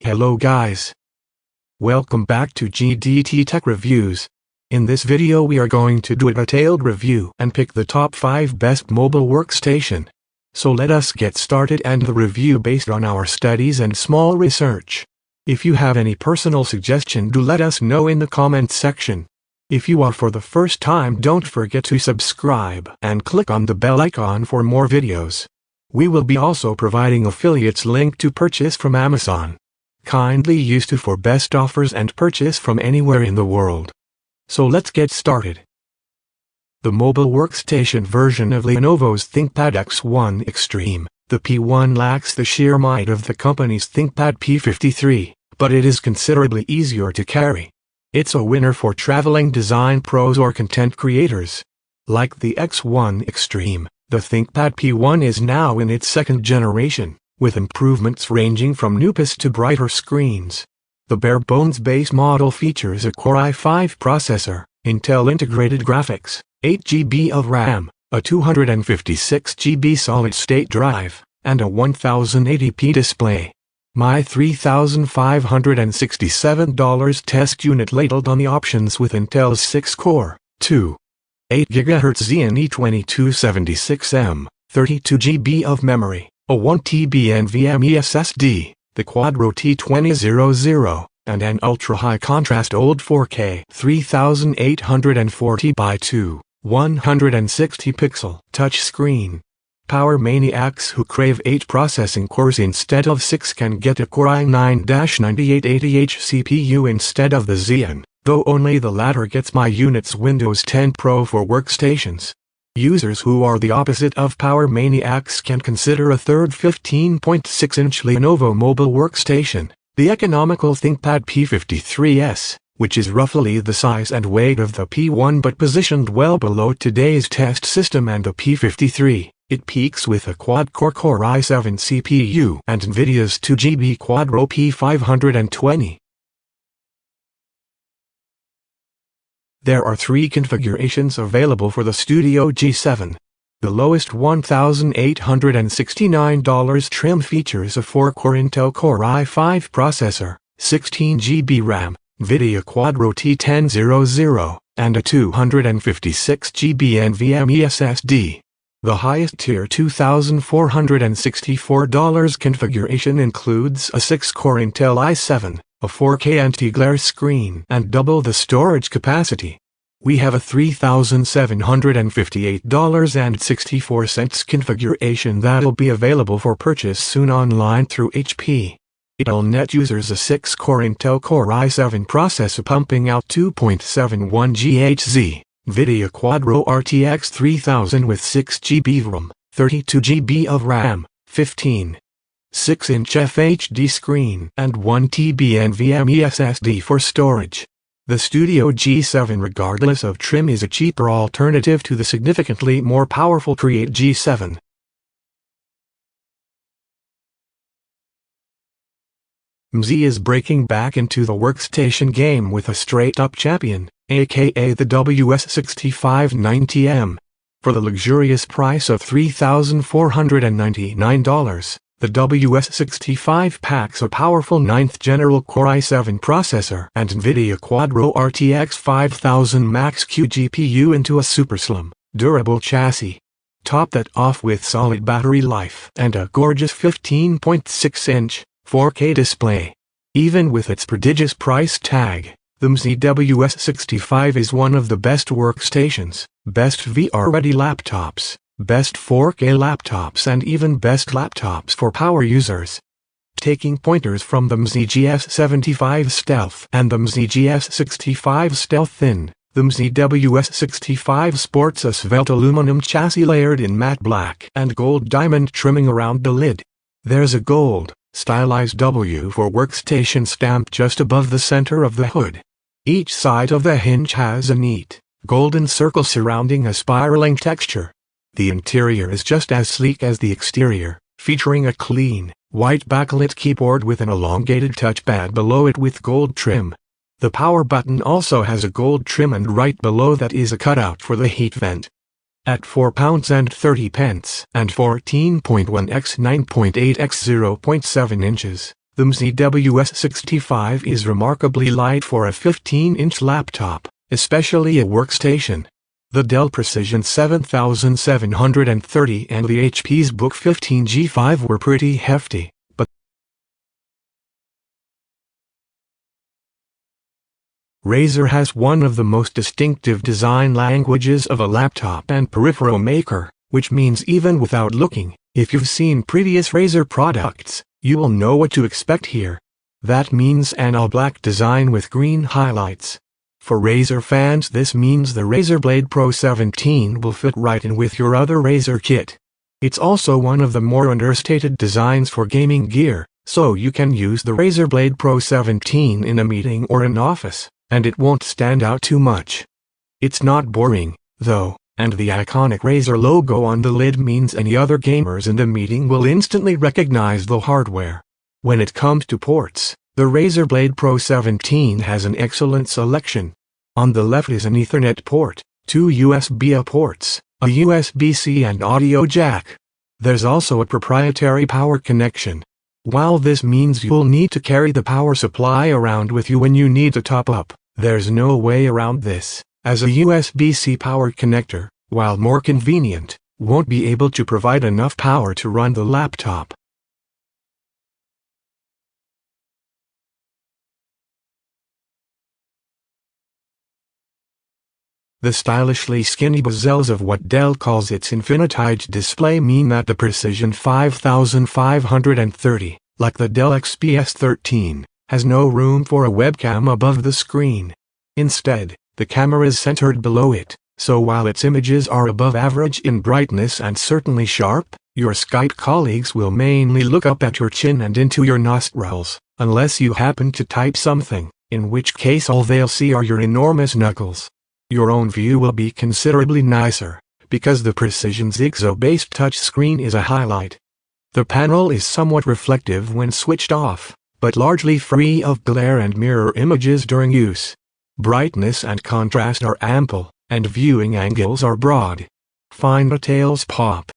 Hello guys. Welcome back to GDT Tech Reviews. In this video we are going to do a detailed review and pick the top 5 best mobile workstation. So let us get started and the review based on our studies and small research. If you have any personal suggestion, do let us know in the comment section. If you are for the first time, don't forget to subscribe and click on the bell icon for more videos. We will be also providing affiliates link to purchase from Amazon. Kindly use to for best offers and purchase from anywhere in the world. So let's get started. The mobile workstation version of Lenovo's ThinkPad X1 Extreme, the P1 lacks the sheer might of the company's ThinkPad P53, but it is considerably easier to carry. It's a winner for traveling design pros or content creators. Like the X1 Extreme, the ThinkPad P1 is now in its second generation, with improvements ranging from newest to brighter screens. The bare-bones base model features a Core i5 processor, Intel integrated graphics, 8 GB of RAM, a 256 GB solid-state drive, and a 1080p display. My $3,567 test unit ladled on the options with Intel's 6-core, 2. 8 GHz Xeon E2276M, 32 GB of memory, a 1 TB NVMe SSD, the Quadro T2000, and an ultra-high contrast OLED 4K 3840 by 160 pixel touchscreen. Power maniacs who crave 8 processing cores instead of 6 can get a Core i9-9880H CPU instead of the Xeon, though only the latter gets my unit's Windows 10 Pro for workstations. Users who are the opposite of power maniacs can consider a third 15.6-inch Lenovo mobile workstation, the economical ThinkPad P53s, which is roughly the size and weight of the P1 but positioned well below today's test system and the P53. It peaks with a quad-core Core i7 CPU and NVIDIA's 2 GB Quadro P520. There are 3 configurations available for the Studio G7. The lowest $1,869 trim features a 4-core Intel Core i5 processor, 16 GB RAM, NVIDIA Quadro T1000, and a 256 GB NVMe SSD. The highest tier $2,464 configuration includes a 6-core Intel i7, a 4K anti-glare screen, and double the storage capacity. We have a $3,758.64 configuration that'll be available for purchase soon online through HP. It'll net users a 6-core Intel Core i7 processor pumping out 2.71 GHz, NVIDIA Quadro RTX 3000 with 6 GB RAM, 32 GB of RAM, 6-inch FHD screen, and 1 TB NVMe SSD for storage. The Studio G7, regardless of trim, is a cheaper alternative to the significantly more powerful Create G7. MZ is breaking back into the workstation game with a straight-up champion, aka the WS6590M. For the luxurious price of $3,499, the WS65 packs a powerful 9th General Core i7 processor and NVIDIA Quadro RTX 5000 Max-Q GPU into a super slim, durable chassis. Top that off with solid battery life and a gorgeous 15.6-inch, 4K display. Even with its prodigious price tag, the MZ WS65 is one of the best workstations, best VR-ready laptops, best 4K laptops, and even best laptops for power users. Taking pointers from the MZ GS75 Stealth and the MZ GS65 Stealth Thin, the MZ WS65 sports a svelte aluminum chassis layered in matte black and gold diamond trimming around the lid. There's a gold, stylized W for workstation stamped just above the center of the hood. Each side of the hinge has a neat, golden circle surrounding a spiraling texture. The interior is just as sleek as the exterior, featuring a clean, white backlit keyboard with an elongated touchpad below it with gold trim. The power button also has a gold trim, and right below that is a cutout for the heat vent. At £4.30 and 14.1 x 9.8 x 0.7 inches, The MZWS65 is remarkably light for a 15-inch laptop, especially a workstation. The Dell Precision 7730 and the HP's Book 15 G5 were pretty hefty, but Razer has one of the most distinctive design languages of a laptop and peripheral maker, which means even without looking, if you've seen previous Razer products, you will know what to expect here. That means an all-black design with green highlights. For Razer fans, this means the Razer Blade Pro 17 will fit right in with your other Razer kit. It's also one of the more understated designs for gaming gear, so you can use the Razer Blade Pro 17 in a meeting or an office, and it won't stand out too much. It's not boring, though, and the iconic Razer logo on the lid means any other gamers in the meeting will instantly recognize the hardware. When it comes to ports, the Razer Blade Pro 17 has an excellent selection. On the left is an Ethernet port, 2 USB-A ports, a USB-C and audio jack. There's also a proprietary power connection. While this means you'll need to carry the power supply around with you when you need to top up, there's no way around this, as a USB-C power connector, while more convenient, won't be able to provide enough power to run the laptop. The stylishly skinny bezels of what Dell calls its infinite-height display mean that the Precision 5530, like the Dell XPS 13, has no room for a webcam above the screen. Instead, the camera is centered below it, so while its images are above average in brightness and certainly sharp, your Skype colleagues will mainly look up at your chin and into your nostrils, unless you happen to type something, in which case all they'll see are your enormous knuckles. Your own view will be considerably nicer, because the Precision's IGZO-based touchscreen is a highlight. The panel is somewhat reflective when switched off, but largely free of glare and mirror images during use. Brightness and contrast are ample, and viewing angles are broad. Fine details pop,